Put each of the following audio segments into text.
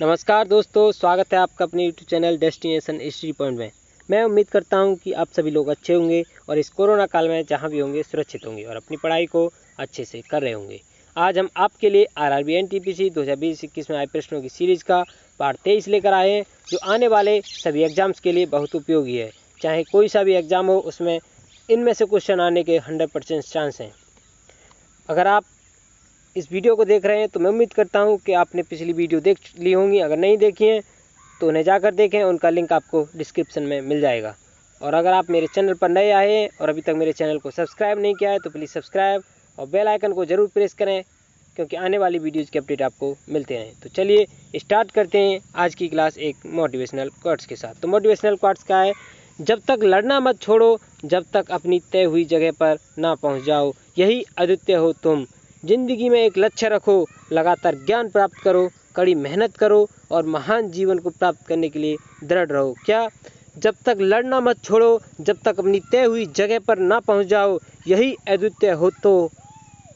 नमस्कार दोस्तों, स्वागत है आपका अपने YouTube channel destination history point में। मैं उम्मीद करता हूं कि आप सभी लोग अच्छे होंगे और इस कोरोना काल में जहां भी होंगे सुरक्षित होंगे और अपनी पढ़ाई को अच्छे से कर रहे होंगे। आज हम आपके लिए आरआरबी एनटीपीसी 2020-21 में आए प्रश्नों की सीरीज का पार्ट 23 लेकर आए हैं, जो आने वाले सभी एग्जाम्स के लिए बहुत उपयोगी है। चाहे कोई सा भी एग्जाम हो, उसमें इनमें से क्वेश्चन आने के 100% चांस हैं। अगर आप इस वीडियो को देख रहे हैं तो मैं उम्मीद करता हूं कि आपने पिछली वीडियो देख ली होंगी। अगर नहीं देखी हैं तो उन्हें जाकर देखें, उनका लिंक आपको डिस्क्रिप्शन में मिल जाएगा। और अगर आप मेरे चैनल पर नए आए हैं और अभी तक मेरे चैनल को सब्सक्राइब नहीं किया है तो प्लीज़ सब्सक्राइब और बेल आइकन को ज़रूर प्रेस करें, क्योंकि आने वाली वीडियोज़ के अपडेट आपको मिलते रहें। तो चलिए स्टार्ट करते हैं आज की क्लास एक मोटिवेशनल कोट्स के साथ। तो मोटिवेशनल कोट्स क्या है? जब तक लड़ना मत छोड़ो, जब तक अपनी तय हुई जगह पर ना पहुंच जाओ, यही अद्वितीय हो तुम। जिंदगी में एक लक्ष्य रखो, लगातार ज्ञान प्राप्त करो, कड़ी मेहनत करो और महान जीवन को प्राप्त करने के लिए दृढ़ रहो। क्या? जब तक लड़ना मत छोड़ो, जब तक अपनी तय हुई जगह पर ना पहुंच जाओ, यही अद्वितीय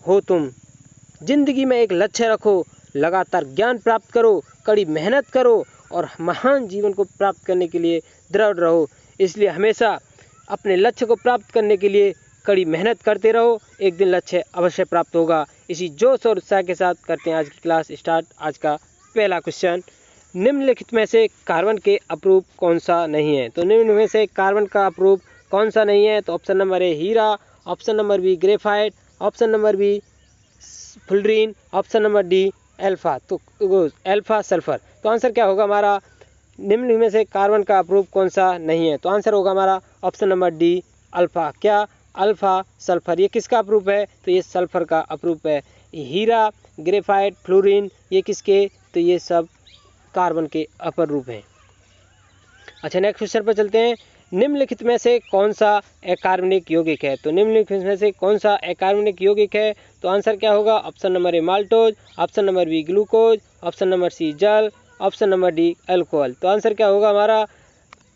हो तुम। जिंदगी में एक लक्ष्य रखो, लगातार ज्ञान प्राप्त करो, कड़ी मेहनत करो और महान जीवन को प्राप्त करने के लिए दृढ़ रहो। इसलिए हमेशा अपने लक्ष्य को प्राप्त करने के लिए कड़ी मेहनत करते रहो, एक दिन लक्ष्य अवश्य प्राप्त होगा। इसी जोश और उत्साह के साथ करते हैं आज की क्लास स्टार्ट। आज का पहला क्वेश्चन, निम्नलिखित में से कार्बन के अपरूप कौन सा नहीं है? तो निम्न में से कार्बन का अपरूप कौन सा नहीं है? तो ऑप्शन नंबर ए हीरा, option number B graphite, option number B fluorine, option number D alpha. तो अल्फा सल्फर। तो आंसर क्या होगा हमारा? निम्न में से कार्बन का अपरूप कौन सा नहीं है? तो आंसर होगा हमारा ऑप्शन नंबर डी अल्फा। क्या? Alpha sulphur. ये किसका अपरूप है? तो ये सल्फर का अपरूप है। हीरा, ग्रेफाइट, फ्लोरीन ये किसके? तो ये सब कार्बन के अपर रूप हैं। अच्छा, नेक्स्ट क्वेश्चन पर चलते हैं। निम्नलिखित में से कौन सा अकार्बनिक यौगिक है? तो निम्नलिखित में से कौन सा अकार्बनिक यौगिक है? तो आंसर क्या होगा? Option number A maltose, option number B glucose, option number C जल, ऑप्शन नंबर डी अल्कोहल। तो आंसर क्या होगा हमारा?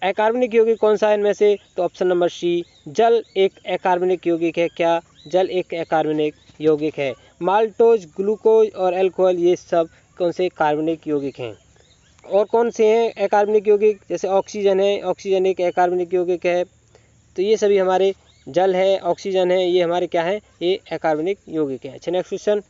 अकार्बनिक यौगिक कौन सा है इनमें से? तो ऑप्शन नंबर सी जल एक अकार्बनिक यौगिक है। क्या? जल एक अकार्बनिक यौगिक है। माल्टोज, ग्लूकोज और अल्कोहल ये सब कौन से कार्बनिक यौगिक हैं? और कौन से हैं अकार्बनिक यौगिक? जैसे ऑक्सीजन है, ऑक्सीजन एक अकार्बनिक यौगिक है। तो ये सभी हमारे जल है, ऑक्सीजन है, ये हमारे क्या है? ये अकार्बनिक यौगिक हैं। अच्छा, नेक्स्ट क्वेश्चन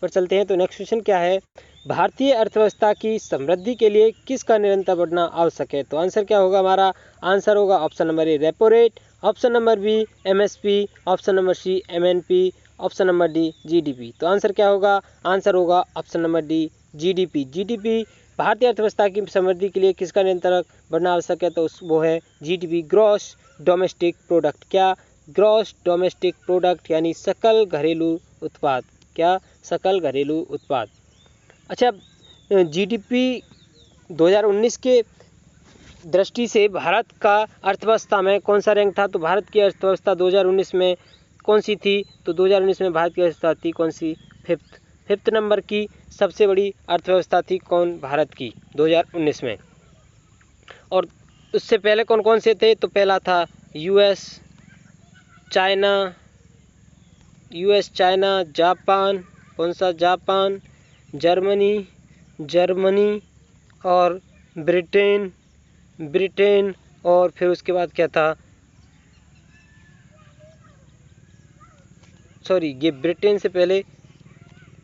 पर चलते हैं। तो नेक्स्ट क्वेश्चन क्या है? भारतीय अर्थव्यवस्था की समृद्धि के लिए किसका निरंतर बढ़ना आवश्यक है? तो आंसर क्या होगा हमारा? आंसर होगा option number A repo rate, option number B MSP, option number C MNP, option number D GDP. तो आंसर क्या होगा? आंसर होगा option number D GDP. GDP भारतीय अर्थव्यवस्था की समृद्धि के लिए किसका निरंतर बढ़ना आवश्यक है? तो वो है जीडीपी, ग्रॉस डोमेस्टिक प्रोडक्ट। क्या? ग्रॉस डोमेस्टिक प्रोडक्ट यानी सकल घरेलू उत्पाद। क्या? सकल घरेलू उत्पाद। अच्छा, जीडीपी 2019 के दृष्टि से भारत का अर्थव्यवस्था में कौन सा रैंक था? तो भारत की अर्थव्यवस्था 2019 में कौन सी थी? तो 2019 में भारत की अर्थव्यवस्था थी कौन सी? फिफ्थ नंबर की सबसे बड़ी अर्थव्यवस्था थी कौन? भारत की 2019 में। और उससे पहले कौन कौन से थे? तो पहला था यूएस, चाइना, जापान, कौन सा? जापान, जर्मनी और ब्रिटेन और फिर उसके बाद क्या था? सॉरी, ये ब्रिटेन से पहले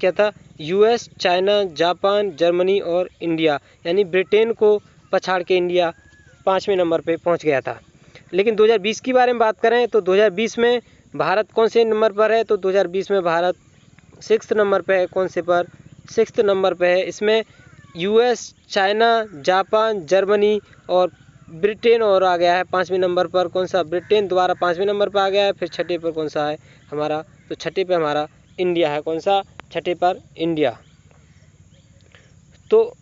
क्या था? यूएस, चाइना, जापान, जर्मनी और इंडिया, यानी ब्रिटेन को पछाड़ के इंडिया 5वें नंबर पे पहुंच गया था। लेकिन 2020 की बारे में बात करें तो 2020 में भारत कौन से नंबर पर है? तो 2020 में भारत 6th नंबर पे है। कौन से पर? 6th नंबर पे है। इसमें यूएस, चाइना, जापान, जर्मनी और ब्रिटेन और आ गया है 5वें नंबर पर। कौन सा? ब्रिटेन दोबारा 5वें नंबर पर आ गया है। फिर छठे पर कौन सा है हमारा? तो छठे पे हमारा इंडिया है। कौन सा? छठे पर इंडिया। तो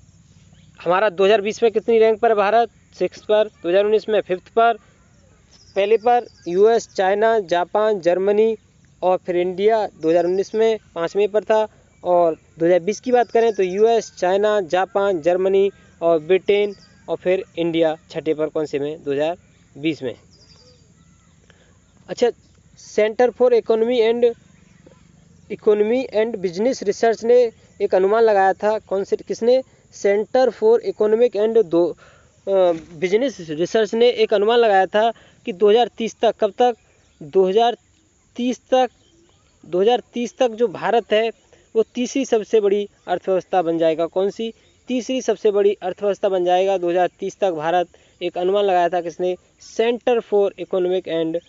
हमारा 2020 में कितनी रैंक पर है भारत? 6 पर। 2019 में 5th पर। पहले पर यूएस, चाइना, जापान, जर्मनी और फिर इंडिया 2019 में 5वें पर था। और 2020 की बात करें तो यूएस, चाइना, जापान, जर्मनी और ब्रिटेन और फिर इंडिया छठे पर। कौन से में? 2020 में। अच्छा, centre for economy and business research ने एक अनुमान लगाया था। कौन से? किसने? Centre for economic and business research ने एक अनुमान लगाया था कि 2030 तक, कब तक, 2030 तक जो भारत है वो तीसरी सबसे बड़ी अर्थव्यवस्था बन जाएगा। कौन सी? तीसरी सबसे बड़ी अर्थव्यवस्था बन जाएगा 2030 तक भारत। एक अनुमान लगाया था किसने? Centre for economic and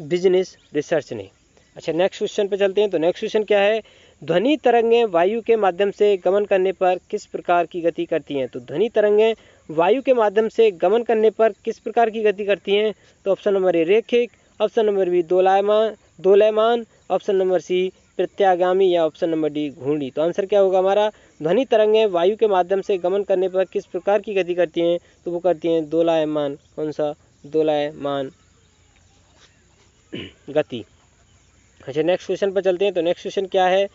business research ने। अच्छा, नेक्स्ट क्वेश्चन पे चलते हैं। तो नेक्स्ट क्वेश्चन क्या है? ध्वनि तरंगें वायु के माध्यम से गमन करने पर किस प्रकार की गति करती हैं? तो ध्वनि तरंगें वायु के माध्यम से गमन करने पर किस प्रकार की गति करती हैं? तो ऑप्शन नंबर ए रैखिक, ऑप्शन नंबर बी दोलयमान, ऑप्शन नंबर सी प्रत्यागामी या ऑप्शन नंबर डी घूर्णी। तो आंसर क्या होगा हमारा? ध्वनि तरंगें वायु के माध्यम से गमन करने पर किस प्रकार की गति करती हैं? तो वो करती हैं दोलायमान। कौन सा? दोलायमान गति। अच्छा, नेक्स्ट क्वेश्चन पर चलते हैं। तो नेक्स्ट क्वेश्चन क्या है?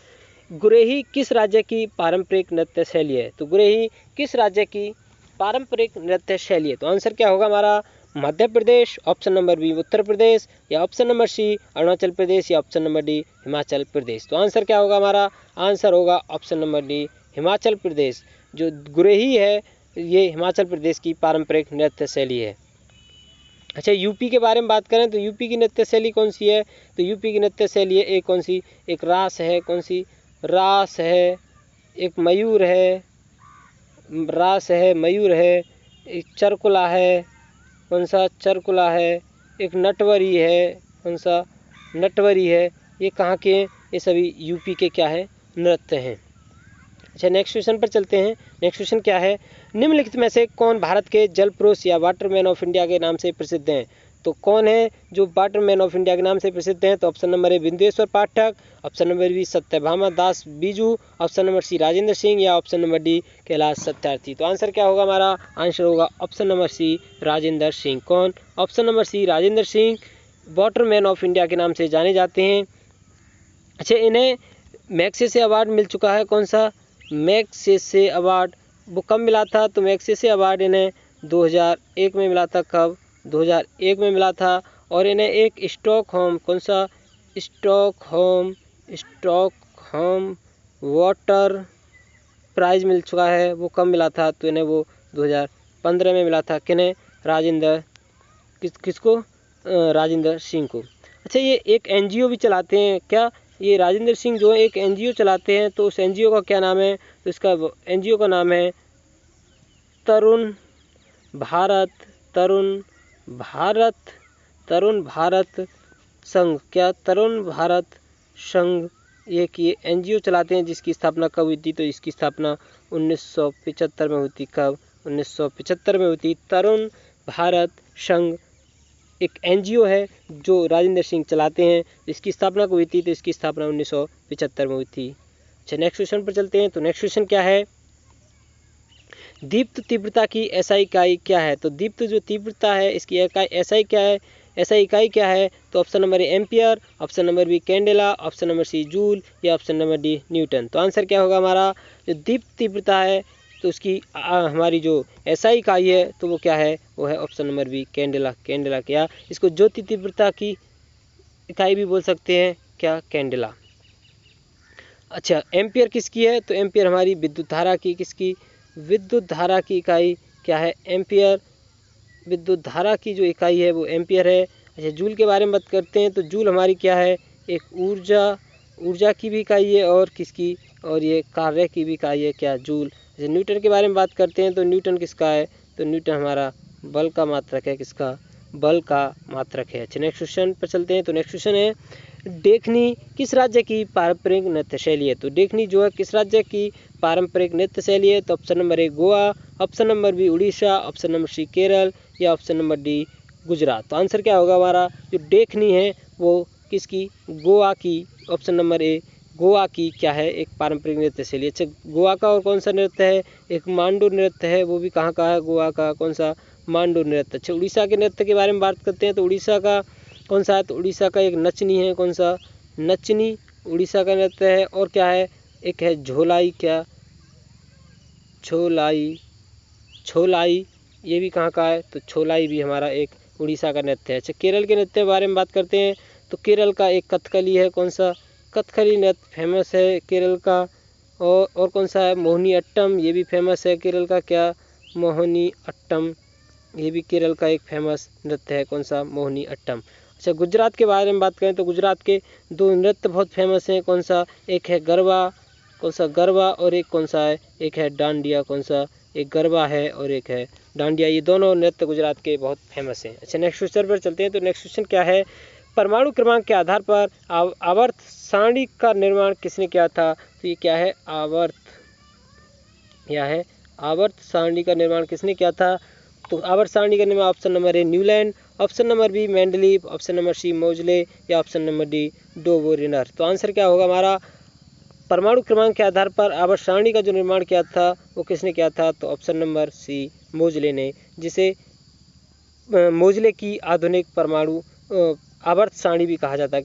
गुरेही किस राज्य की पारंपरिक नृत्य शैली है? तो गुरेही किस राज्य की पारंपरिक नृत्य शैली है? तो आंसर क्या होगा हमारा? Madhya Pradesh, option number B Uttar Pradesh, या ऑप्शन नंबर सी अरुणाचल प्रदेश, या option number D Himachal Pradesh. तो आंसर क्या होगा हमारा? आंसर होगा option number D Himachal Pradesh. जो गुरेही है ये हिमाचल प्रदेश की पारंपरिक नृत्य शैली है। अच्छा, यूपी के बारे में बात करें तो यूपी की नृत्य शैली कौन सी है? तो यूपी की नृत्य शैली है एक कौन सी? एक रास है। कौन सी? रास है। एक मयूर है, रास है, मयूर है, एक चरकुला है। कौन सा? चरकुला है। एक नटवरी है। कौन सा? नटवरी है। ये कहाँ के हैं? ये सभी यूपी के क्या है? नृत्य हैं। अच्छा, नेक्स्ट क्वेश्चन पर चलते हैं। नेक्स्ट क्वेश्चन क्या है? निम्नलिखित में से कौन भारत के जल पुरुष या वाटरमैन ऑफ इंडिया के नाम से प्रसिद्ध हैं? तो कौन है जो वाटरमैन ऑफ इंडिया के नाम से प्रसिद्ध हैं? तो option number A Bindeshwar Pathak, option number B Satyabhama Das Biju, option number C Rajendra Singh, या option number D Kailash Satyarthi. तो आंसर क्या होगा हमारा? आंसर होगा option number C Rajendra Singh. कौन? Option number C Rajendra Singh waterman of India के नाम से जाने जाते हैं। अच्छा, इन्हें मैग्सेसे अवार्ड मिल चुका है। कौन सा? Magsaysay award. वो कब मिला था? तो मैग्सेसे अवार्ड इन्हें 2001 में मिला था। कब? 2001 में मिला था। और इन्हें एक स्टॉकहोम, कौन सा? स्टॉकहोम वाटर प्राइज मिल चुका है। वो कब मिला था? तो इन्हें वो 2015 में मिला था। किन्हें? किसको? राजेंद्र सिंह को। अच्छा, ये एक एनजीओ भी चलाते हैं क्या? ये राजेंद्र सिंह जो है एक एनजीओ चलाते हैं। तो उस एनजीओ का क्या नाम है? तो इसका एनजीओ का नाम है तरुण भारत संघ। क्या? तरुण भारत संघ। ये एनजीओ चलाते हैं जिसकी स्थापना कब हुई थी? तो इसकी स्थापना 1975 में हुई थी। कब? 1975 में हुई थी। तरुण भारत संघ एक एनजीओ है जो राजेंद्र सिंह चलाते हैं। इसकी स्थापना को हुई थी? तो इसकी स्थापना 1975 में हुई थी। अच्छा, नेक्स्ट क्वेश्चन पर चलते हैं। तो नेक्स्ट क्वेश्चन क्या है? दीप्त तीव्रता की एसआई इकाई क्या है? तो दीप्त जो तीव्रता है इसकी एसआई क्या है? एसआई इकाई क्या है? तो option number A ampere, option number B candela, option number C joule, या ऑप्शन नंबर डी न्यूटन। तो आंसर क्या होगा हमारा? जो दीप्त तीव्रता है तो उसकी हमारी जो एसआई इकाई है तो वो क्या है? वो है ऑप्शन नंबर बी कैंडेला। क्या? इसको ज्योति तीव्रता की इकाई भी बोल सकते हैं। क्या? कैंडेला। अच्छा, एम्पियर किसकी है? तो एम्पियर हमारी विद्युत धारा की, किसकी? विद्युत धारा की इकाई क्या है? एम्पियर। विद्युत धारा की जो इकाई है वो एम्पियर है। अच्छा, जूल के बारे में बात करते हैं। तो जूल हमारी क्या है? एक ऊर्जा की भी इकाई है। और किसकी? और ये कार्य की भी इकाई है। क्या? जूल। अच्छा, न्यूटन के बारे में बात करते हैं। तो न्यूटन किसका है? तो न्यूटन हमारा बल का मात्रक है। किसका? बल का मात्रक है। अच्छा, नेक्स्ट क्वेश्चन पर चलते हैं। तो नेक्स्ट क्वेश्चन है देखनी किस राज्य की पारंपरिक नृत्य शैली है? तो देखनी जो है किस राज्य की पारंपरिक नृत्य शैली है? तो option number A Goa, option number B Orissa, option number C Kerala, या ऑप्शन नंबर डी गुजरात। तो आंसर क्या होगा हमारा? जो देखनी है वो किसकी? गोवा की। ऑप्शन नंबर ए गोवा की क्या है? एक पारंपरिक नृत्य शैली। अच्छा, गोवा का और कौन सा नृत्य है? एक मांडू नृत्य है। वो भी कहाँ का है? गोवा का। कौन सा? मांडू नृत्य। अच्छा, उड़ीसा के नृत्य के बारे में बात करते हैं। तो उड़ीसा का कौन सा है? तो उड़ीसा का एक नचनी है। कौन सा? नचनी उड़ीसा का नृत्य है। और क्या है? एक है झोलाई। क्या? छोलाई। ये भी कहाँ का है? तो छोलाई भी हमारा एक उड़ीसा का नृत्य है। अच्छा, केरल के नृत्य के बारे में बात करते हैं। तो केरल का एक कथकली है। कौन सा? कथकली नृत्य फेमस है केरल का। और कौन सा है मोहिनी अट्टम, ये भी फेमस है केरल का। क्या मोहिनी अट्टम, ये भी केरल का एक फेमस नृत्य है। कौन सा मोहिनी अट्टम। अच्छा गुजरात के बारे में बात करें तो गुजरात के दो नृत्य बहुत फेमस हैं। कौन सा, एक है गरबा, कौन सा गरबा, और एक कौन सा है, एक है डांडिया। कौन सा, एक गरबा है और एक है डांडिया। ये दोनों नृत्य गुजरात के बहुत फेमस हैं। अच्छा नेक्स्ट क्वेश्चन पर चलते हैं। तो नेक्स्ट क्वेश्चन क्या है, परमाणु क्रमांक के आधार पर आवर्त सारणी का निर्माण किसने किया था। तो ये क्या है, आवर्त, यह है आवर्त सारणी का निर्माण किसने किया था। तो आवर्त सारणी का निर्माण option number A Newland, option number B Mendeleev, option number C Moseley या ऑप्शन नंबर डी डोबोरिनर। तो आंसर क्या होगा हमारा, परमाणु क्रमांक के आधार पर आवर्त सारणी का जो निर्माण किया था वो किसने किया था। तो ऑप्शन नंबर सी मोजले ने, जिसे मोजले की आधुनिक परमाणु आवर्त सारणी भी कहा जाता है।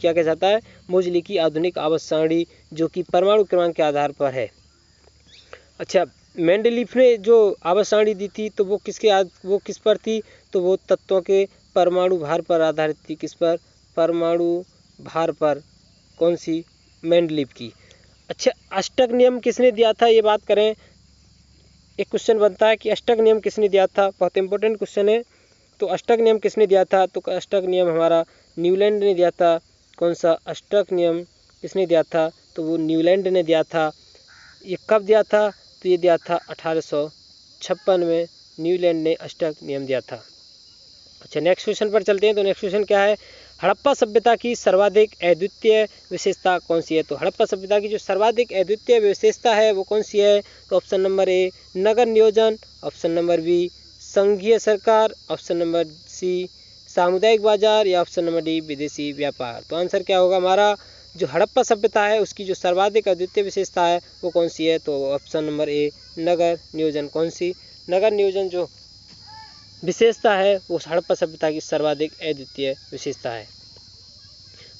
क्या कहा जाता है, मोजले की आधुनिक आवर्त सारणी, जो कि परमाणु क्रमांक के आधार पर है। अच्छा मेंडलीफ ने जो आवर्त सारणी दी थी तो वो किस पर थी। तो वो तत्वों के परमाणु भार पर आधारित थी। किस पर, परमाणु भार पर। कौन सी, मेंडलीफ की। अच्छा अष्टक नियम किसने दिया था, ये बात करें। एक क्वेश्चन बनता है कि अष्टक नियम किसने दिया था, बहुत इंपॉर्टेंट क्वेश्चन है। तो अष्टक नियम किसने दिया था। तो अष्टक नियम हमारा न्यूलैंड ने दिया था। कौन सा, अष्टक नियम किसने दिया था। तो वो न्यूलैंड ने दिया था। ये कब दिया था। तो ये दिया था 1856 में न्यूलैंड ने अष्टक नियम दिया था। अच्छा नेक्स्ट क्वेश्चन पर चलते हैं। तो नेक्स्ट क्वेश्चन क्या है, हड़प्पा सभ्यता की सर्वाधिक अद्वितीय विशेषता कौन सी है। तो हड़प्पा सभ्यता की जो सर्वाधिक अद्वितीय विशेषता है वो कौन सी है। तो ऑप्शन नंबर ए नगर नियोजन, ऑप्शन नंबर बी संघीय सरकार, ऑप्शन नंबर सी सामुदायिक बाजार या ऑप्शन नंबर डी विदेशी व्यापार। तो आंसर क्या होगा हमारा, जो हड़प्पा सभ्यता है उसकी जो सर्वाधिक अद्वितीय विशेषता है वो कौन सी है। तो ऑप्शन नंबर ए नगर नियोजन। कौन सी, नगर नियोजन जो विशेषता है वो हड़प्पा सभ्यता की सर्वाधिक अद्वितीय विशेषता है।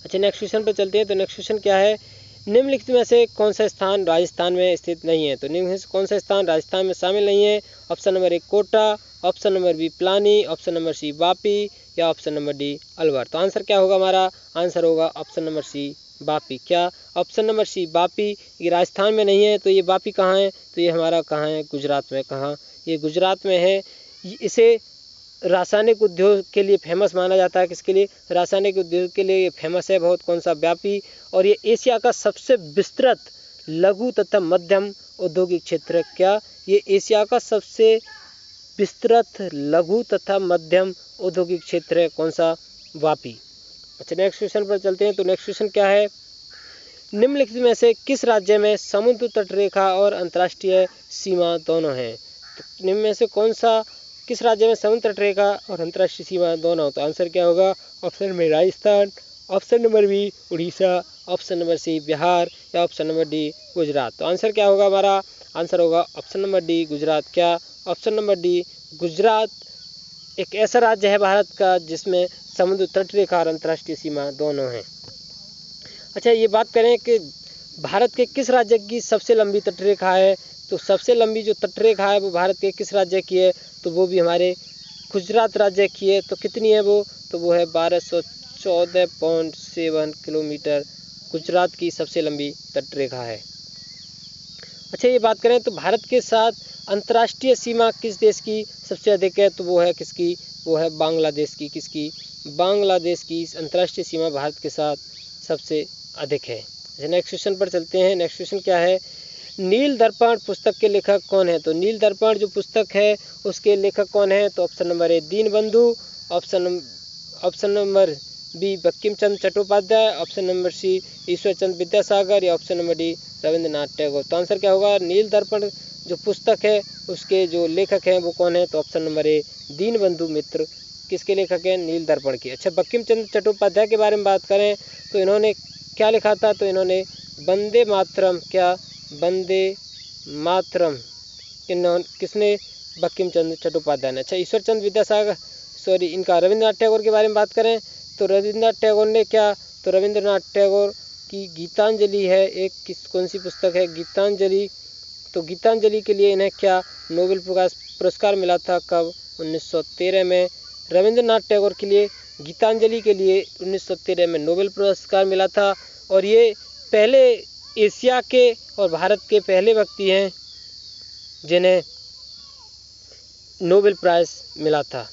अच्छा नेक्स्ट क्वेश्चन पर चलते हैं। तो नेक्स्ट क्वेश्चन क्या है, निम्नलिखित में से कौन सा स्थान राजस्थान में स्थित नहीं है। तो निम्नलिखित से कौन सा स्थान राजस्थान में शामिल नहीं है। Option number A Kota, option number B Pilani, option number C Vapi या ऑप्शन नंबर डी अलवर। तो आंसर क्या होगा हमारा, आंसर होगा ऑप्शन नंबर सी वापी। क्या, ऑप्शन नंबर सी वापी, ये राजस्थान में नहीं है। तो ये वापी कहाँ है, तो ये हमारा कहाँ है, गुजरात में। कहाँ, ये गुजरात में है। इसे रासायनिक उद्योग के लिए फेमस माना जाता है। किसके लिए, रासायनिक उद्योग के लिए ये फेमस है बहुत। कौन सा, व्यापी। और ये एशिया का सबसे विस्तृत लघु तथा मध्यम औद्योगिक क्षेत्र। क्या, ये एशिया का सबसे विस्तृत लघु तथा मध्यम औद्योगिक क्षेत्र है। कौन सा, वापी। अच्छा नेक्स्ट क्वेश्चन पर चलते हैं। तो नेक्स्ट क्वेश्चन क्या है, निम्नलिखित में से किस राज्य में समुद्र तट रेखा और अंतर्राष्ट्रीय सीमा दोनों हैं। तो निम्न में से कौन सा, किस राज्य में समुद्र तट रेखा और अंतर्राष्ट्रीय सीमा दोनों। तो आंसर क्या होगा, ऑप्शन में Rajasthan, option number B Orissa, option number C Bihar या ऑप्शन नंबर डी गुजरात। तो आंसर क्या होगा हमारा, आंसर होगा ऑप्शन नंबर डी गुजरात। क्या, ऑप्शन नंबर डी गुजरात एक ऐसा राज्य है भारत का जिसमें समुद्र तट रेखा और अंतर्राष्ट्रीय सीमा दोनों हैं। अच्छा ये बात करें कि भारत के किस राज्य की सबसे लंबी तटरेखा है। तो सबसे लंबी जो तटरेखा है वो भारत के किस राज्य की है। तो वो भी हमारे गुजरात राज्य की है। तो कितनी है वो, तो वो है 1214.7 किलोमीटर गुजरात की सबसे लंबी तटरेखा है। अच्छा ये बात करें तो भारत के साथ अंतर्राष्ट्रीय सीमा किस देश की सबसे अधिक है। तो वो है किसकी, वो है बांग्लादेश की। किसकी, बांग्लादेश की अंतर्राष्ट्रीय सीमा भारत के साथ सबसे अधिक है। नेक्स्ट क्वेश्चन पर चलते हैं। नेक्स्ट क्वेश्चन क्या है, नील दर्पण पुस्तक के लेखक कौन है। तो नील दर्पण जो पुस्तक है उसके लेखक कौन है। तो option number A Dinabandhu, option number B Bankim Chandra Chattopadhyay, option number C Ishwar Chandra Vidyasagar या option number D Rabindranath Tagore. तो आंसर क्या होगा, नील दर्पण जो पुस्तक है उसके जो लेखक हैं वो कौन है। तो ऑप्शन नंबर ए दीनबंधु मित्र किसके लेखक हैं, नील दर्पण की। अच्छा बंकिम चंद्र चट्टोपाध्याय के बारे में बात करें तो इन्होंने क्या लिखा था। तो इन्होंने वंदे मातरम, क्या वंदे मातरम किसने, बंकिम चंद्र चट्टोपाध्याय ने। अच्छा ईश्वर चंद्र विद्यासागर इनका रविंद्रनाथ टैगोर के बारे में बात करें तो रविंद्रनाथ टैगोर ने क्या, तो रविंद्रनाथ टैगोर की गीतांजलि है एक, कौन सी पुस्तक है, गीतांजलि। तो गीतांजलि के लिए इन्हें क्या नोबेल पुरस्कार मिला था, कब, 1913 में। रविंद्रनाथ टैगोर के लिए गीतांजलि के लिए 1913 में नोबेल पुरस्कार मिला था। और ये पहले एशिया के और भारत के पहले व्यक्ति हैं जिन्हें नोबेल प्राइज़ मिला था।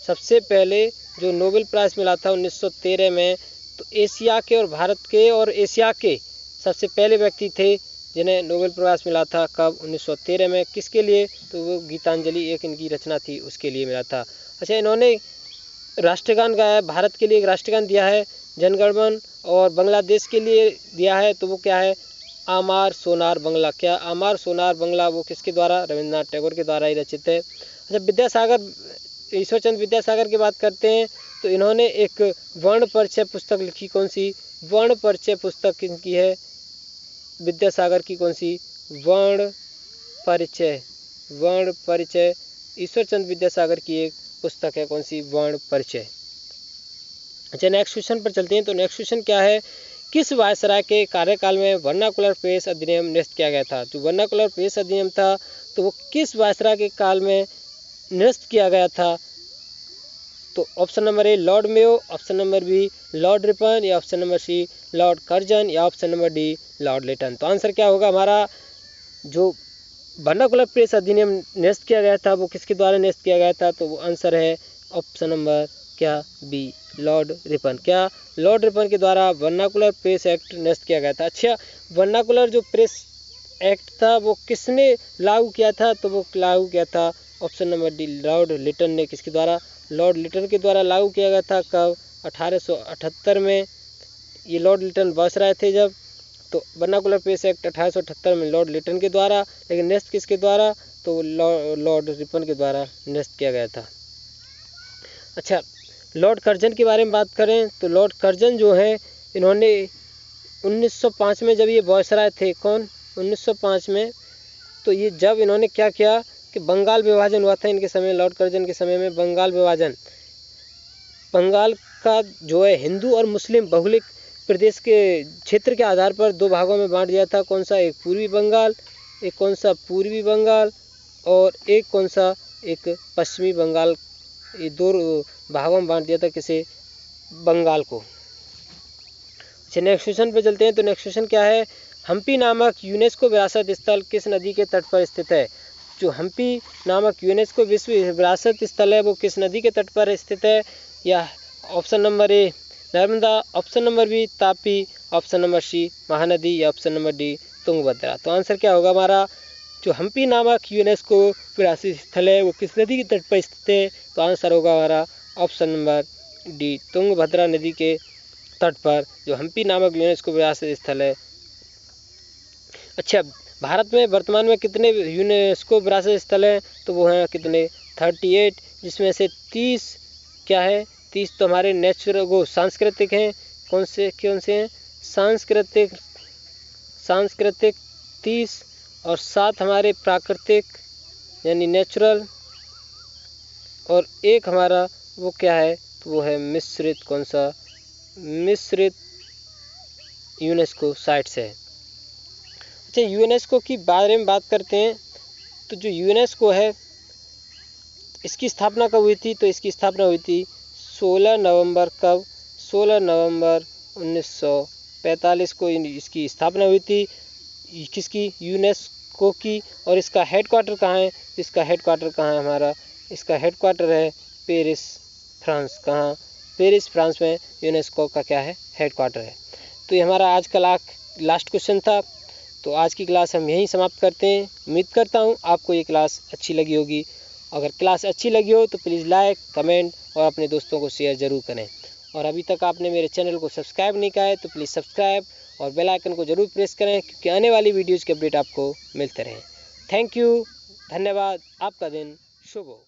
सबसे पहले जो नोबेल प्राइज़ मिला था 1913 में, तो एशिया के और भारत के और एशिया के सबसे पहले व्यक्ति थे जिन्हें नोबेल प्राइज़ मिला था। कब? 1913 में। किसके लिए? तो वो गीतांजलि एक इनकी रचना थी, उसके लिए मिला था। अच्छा, इन्होंने राष्ट्रगान गाया है, भारत के लिए एक राष्ट्रगान दिया है जनगण, और बांग्लादेश के लिए दिया है, तो वो क्या है? आमार सोनार बंगला। क्या? आमार सोनार बंगला। वो किसके द्वारा? रविंद्रनाथ टैगोर के द्वारा ही रचित है। अच्छा, विद्यासागर, ईश्वरचंद्र विद्यासागर की बात करते हैं तो इन्होंने एक वर्ण परिचय पुस्तक लिखी। कौन सी? वर्ण परिचय पुस्तक किनकी है? विद्यासागर की। कौन सी? वर्ण परिचय। वर्ण परिचय ईश्वरचंद्र विद्यासागर की एक पुस्तक है। कौन सी? वर्ण परिचय। अच्छा, नेक्स्ट क्वेश्चन पर चलते हैं। तो नेक्स्ट क्वेश्चन क्या है? किस वायसराय के कार्यकाल में वर्नाकुलर प्रेस अधिनियम निरस्त किया गया था? जो वर्नाकुलर प्रेस अधिनियम था तो वो किस वायसराय के काल में निरस्त किया गया था? तो option number A lord Mayo, option number B Lord Ripon, या option number C lord Curzon, या option number D Lord Lytton. तो आंसर क्या होगा हमारा? जो वर्नाकुलर प्रेस अधिनियम निरस्त किया गया था वो किसके द्वारा निरस्त किया गया था? तो वो आंसर है ऑप्शन नंबर क्या? B Lord Ripon. क्या? लॉर्ड रिपन के द्वारा वर्नाकुलर प्रेस एक्ट निरस्त किया गया था। अच्छा, वर्नाकुलर जो प्रेस एक्ट था वो किसने लागू किया था? तो वो लागू किया था option number D Lord Lytton ने। किसके द्वारा? लॉर्ड लिटन के द्वारा लागू किया गया था। कब? 1878 में। ये लॉर्ड लिटन वायसराय थे जब। तो वर्नाकुलर प्रेस एक्ट 1878 में लॉर्ड लिटन के द्वारा, लेकिन निरस्त किसके द्वारा? तो लॉर्ड रिपन के द्वारा निरस्त किया गया था। अच्छा, लॉर्ड कर्जन के बारे में बात करें तो लॉर्ड कर्जन जो है इन्होंने 1905 में जब ये वायसराय थे, कौन? 1905 में। तो ये जब इन्होंने क्या किया कि बंगाल विभाजन हुआ था इनके समय, लॉर्ड कर्जन के समय में बंगाल विभाजन, बंगाल का जो है हिंदू और मुस्लिम बहुलिक प्रदेश के क्षेत्र के आधार पर दो भागों में बांट दिया था। कौन सा? एक पूर्वी बंगाल, एक कौन सा? पूर्वी बंगाल, और एक कौन सा? एक पश्चिमी बंगाल। ये दो भागों में बांट दिया था किसे? बंगाल को। अच्छा, नेक्स्ट क्वेश्चन पे चलते हैं। तो नेक्स्ट क्वेश्चन क्या है? हम्पी नामक यूनेस्को विरासत स्थल किस नदी के तट पर स्थित है? जो हम्पी नामक यूनेस्को विश्व विरासत स्थल है वो किस नदी के तट पर स्थित है? या option number A Narmada, option number B Tapi, option number C Mahanadi, या ऑप्शन नंबर डी तुंगभद्रा। तो आंसर क्या होगा हमारा? जो हम्पी नामक यूनेस्को विरासत स्थल है वो किस नदी के तट पर स्थित है? तो आंसर होगा हमारा ऑप्शन नंबर डी तुंगभद्रा नदी के तट पर जो हम्पी नामक यूनेस्को विरासत स्थल है। अच्छा, भारत में वर्तमान में कितने यूनेस्को विरासत स्थल हैं? तो वो हैं कितने? 38, जिसमें से 30 क्या है? 30 तो हमारे नेचुरल वो सांस्कृतिक हैं। कौन से हैं? सांस्कृतिक 30, और 7 हमारे प्राकृतिक यानी नेचुरल, और एक हमारा वो क्या है? तो वो है मिश्रित। कौन सा? मिश्रित यूनेस्को साइट्स है। अच्छा, यूनेस्को की बारे में बात करते हैं। तो जो यूनेस्को है इसकी स्थापना कब हुई थी? तो इसकी स्थापना हुई थी 16 नवंबर। कब? 16 नवंबर 1945 को इसकी स्थापना हुई थी। किसकी? यूनेस्को की। और इसका हेडक्वार्टर कहाँ है? इसका हेडक्वार्टर कहाँ है हमारा? इसका हेडक्वार्टर है पेरिस, फ्रांस। कहाँ? पेरिस, फ्रांस में यूनेस्को का क्या है? हेडक्वार्टर है। तो ये हमारा आज का लास्ट क्वेश्चन था। तो आज की क्लास हम यहीं समाप्त करते हैं। उम्मीद करता हूँ आपको ये क्लास अच्छी लगी होगी। अगर क्लास अच्छी लगी हो तो प्लीज़ लाइक, कमेंट और अपने दोस्तों को शेयर ज़रूर करें। और अभी तक आपने मेरे चैनल को सब्सक्राइब नहीं किया है तो प्लीज़ सब्सक्राइब और बेल आइकन को ज़रूर प्रेस करें, क्योंकि आने वाली वीडियोज़ के अपडेट आपको मिलते रहें। थैंक यू, धन्यवाद। आपका दिन शुभ हो।